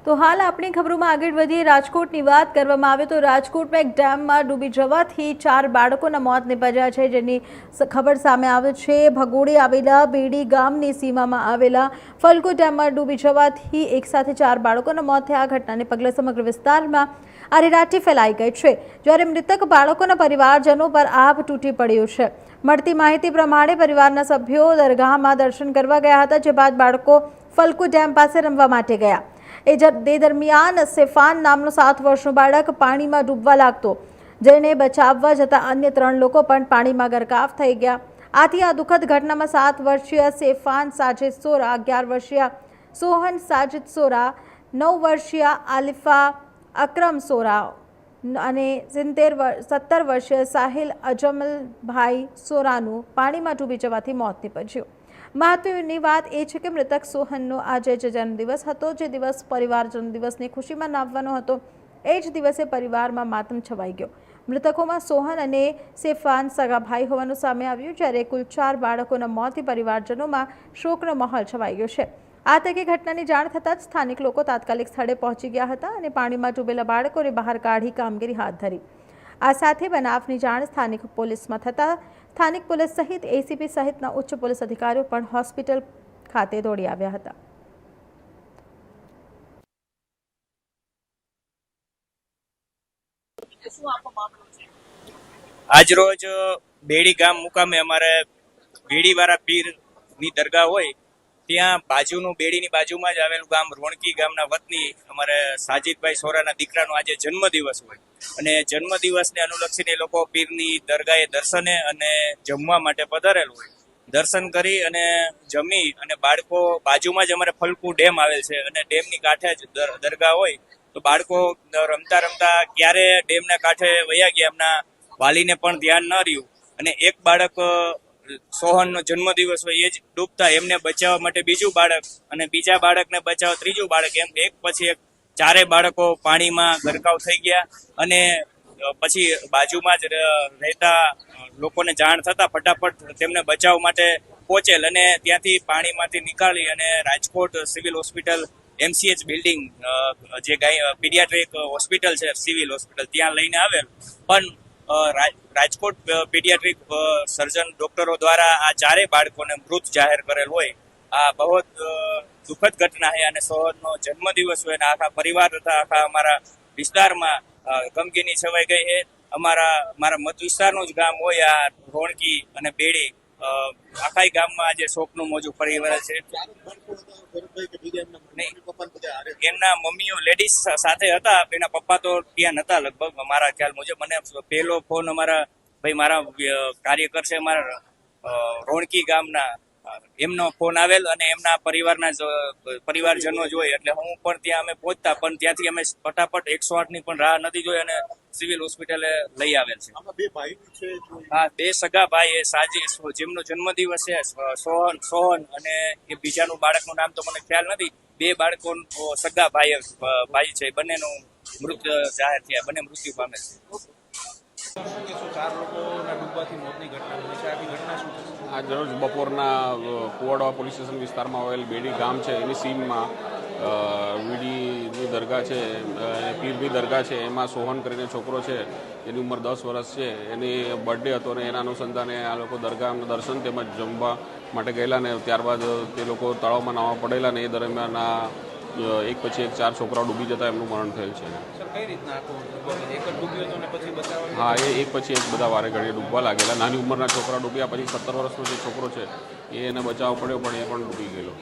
તો હાલ આપણી ખબરોમાં આગળ વધીએ રાજકોટની વાત કરવામાં આવે તો રાજકોટમાં એક ડેમમાં ડૂબી જવાથી 4 બાળકોના મોત નિપજ્યા છે, જેની ખબર સામે આવે છે। ભગોળે આવેલા બેડી ગામની સીમામાં આવેલા ફલકો ડેમમાં ડૂબી જવાથી એકસાથે 4 બાળકોના મોત થયા। આ ઘટનાને પગલે સમગ્ર વિસ્તારમાં આરેરાટી ફેલાઈ ગઈ છે, જ્યારે મૃતક બાળકોના પરિવારજનો પર આભ તૂટી પડ્યો છે। મળતી માહિતી પ્રમાણે પરિવારના સભ્યો દરગાહમાં દર્શન કરવા ગયા હતા, જે બાદ બાળકો ફલકો ડેમ પાસે રમવા માટે ગયા। તે દરમિયાન સેફાન નામનો 7 વર્ષનો બાળક પાણીમાં ડૂબવા લાગતો, જેને બચાવવા જતા અન્ય 3 લોકો પણ પાણીમાં ગરકાવ થઈ ગયા। આથી આ દુઃખદ ઘટનામાં 7 વર્ષીય સેફાન સાજિદ સોરા, 11 વર્ષીય સોહન સાજિદ સોરા, 9 વર્ષીય આલિફા અકરમ સોરા અને 17 વર્ષીય સાહિલ અજમલભાઈ સોરાનું પાણીમાં ડૂબી જવાથી મોત નીપજ્યું। મહત્વની વાત એ છે કે મૃતક સોહનનો આજે જ જન્મદિવસ હતો, જે દિવસ પરિવાર જન્મદિવસની ખુશીમાં મનાવવાનો હતો। એ જ દિવસે પરિવારમાં માતમ છવાઈ ગયો। મૃતકોમાં સોહન અને સેફાન સગા ભાઈ હોવાનું સામે આવ્યું, જ્યારે કુલ 4 બાળકોના મોતથી પરિવારજનોમાં શોકનો માહોલ છવાઈ ગયો છે। આ તકે ઘટનાની જાણ થતાં જ સ્થાનિક લોકો તાત્કાલિક સ્થળે પહોંચી ગયા હતા અને પાણીમાં ડૂબેલા બાળકોને બહાર કાઢી કામગીરી હાથ ધરી। આ સાથે બનાવની જાણ સ્થાનિક પોલીસમાં થતાં સ્થાનિક પોલીસ સહિત એસીપી સહિતના ઉચ્ચ પોલીસ અધિકારીઓ પણ હોસ્પિટલ ખાતે દોડી આવ્યા હતા। આજ રોજ બેડી ગામ મુકામે અમારે બેડીવાળા પીરની દરગાહ હોય ત્યાં બાજુનું બેડીની બાજુમાં જ આવેલું ગામ રોણકી ગામના વતની અમારે સાજિદભાઈ સોરાના દીકરાનો આજે જન્મદિવસ હોય અને જન્મદિવસને અનુલક્ષીને એ લોકો પીરની દરગાહે દર્શને અને જમવા માટે પધારેલું હોય। દર્શન કરી અને જમી અને બાળકો બાજુમાં જ અમારે ફલકુ ડેમ આવેલ છે અને ડેમની કાંઠે જ દરગાહ હોય, તો બાળકો રમતા રમતા ક્યારે ડેમના કાંઠે વયા ગયા, એમના વાલીને પણ ધ્યાન ન રહ્યું અને એક બાળક સોહનનો જન્મદિવસ હોય એ જ ડૂબતા એમને બચાવવા માટે બીજું બાળક અને બીજા બાળકને બચાવવા ત્રીજું બાળક, એમ એક પછી એક 4 બાળકો પાણીમાં ગરકાવ થઈ ગયા અને પછી બાજુમાં જ રહેતા લોકોને જાણ થતા ફટાફટ તેમને બચાવ માટે પહોંચેલ અને ત્યાંથી પાણીમાંથી નીકાળી અને Rajkot civil hospital MCH building જે પીડિયાટ્રિક હોસ્પિટલ છે સિવિલ હોસ્પિટલ ત્યાં લઈને આવેલ, પણ રાજકોટ પીડિયાટ્રિક સર્જન ડોક્ટરો દ્વારા આ 4 બાળકોને મૃત જાહેર કરેલ હોય। આ બહુ દુઃખદ ઘટના છે અને સોહનનો જન્મદિવસ હોય અને આખા પરિવાર તથા આખા અમારા વિસ્તારમાં ગમગીની છવાઈ ગઈ છે। મારા મત વિસ્તારનું જ ગામ હોય આ રોણકી અને બેડી, આખા ગામમાં આજે શોકનું મોજું ફરી વળે છે। એમના મમ્મીઓ લેડીઝ સાથે હતા, એના પપ્પા તો ત્યાં નતા લગભગ મારા ખ્યાલ મુજબ। મને પહેલો ફોન મારા કાર્યકર છે અમારા રોણકી ગામના, એમનો ફોન આવેલ અને એમના પરિવારજનો જોઈ એટલે હું પણ ત્યાં અમે પહોંચતા, પણ ત્યાંથી અમે ફટાફટ 108ની પણ રાહ નથી જોઈ અને સિવિલ હોસ્પિટલે લઈ આવેલ છે। હા, 2 સગા ભાઈ એ સાજી જેમનો જન્મદિવસ છે સોહન અને એ બીજાનું બાળકનું નામ તો મને ખ્યાલ નથી। 2 બાળકો સગા ભાઈ છે, બંનેનું મૃત જાહેર થયા, બંને મૃત્યુ પામે છે। આજ રોજ બપોરના કુવાડવા પોલીસ સ્ટેશન વિસ્તારમાં આવેલ બેડી ગામ છે એની સીમમાં વીડીની દરગાહ છે, પીરની દરગાહ છે, એમાં સોહન કરીને છોકરો છે, એની ઉંમર 10 વર્ષ છે, એની બર્થડે હતો અને એના અનુસંધાને આ લોકો દરગાહના દર્શન તેમજ જમવા માટે ગયેલા ને ત્યારબાદ તે લોકો તળાવમાં નાહવા પડેલા ને એ દરમિયાન એક પછી એક 4 છોકરાઓ ડૂબી જતા એમનું મરણ થયેલ છે। હા, એ એક પછી એક બધા વારે ઘડીએ ડૂબવા લાગેલા। નાની ઉંમરના છોકરા ડૂબ્યા, પછી 17 વર્ષનો જે છોકરો છે એને બચાવવો પડ્યો પણ એ પણ ડૂબી ગયેલો।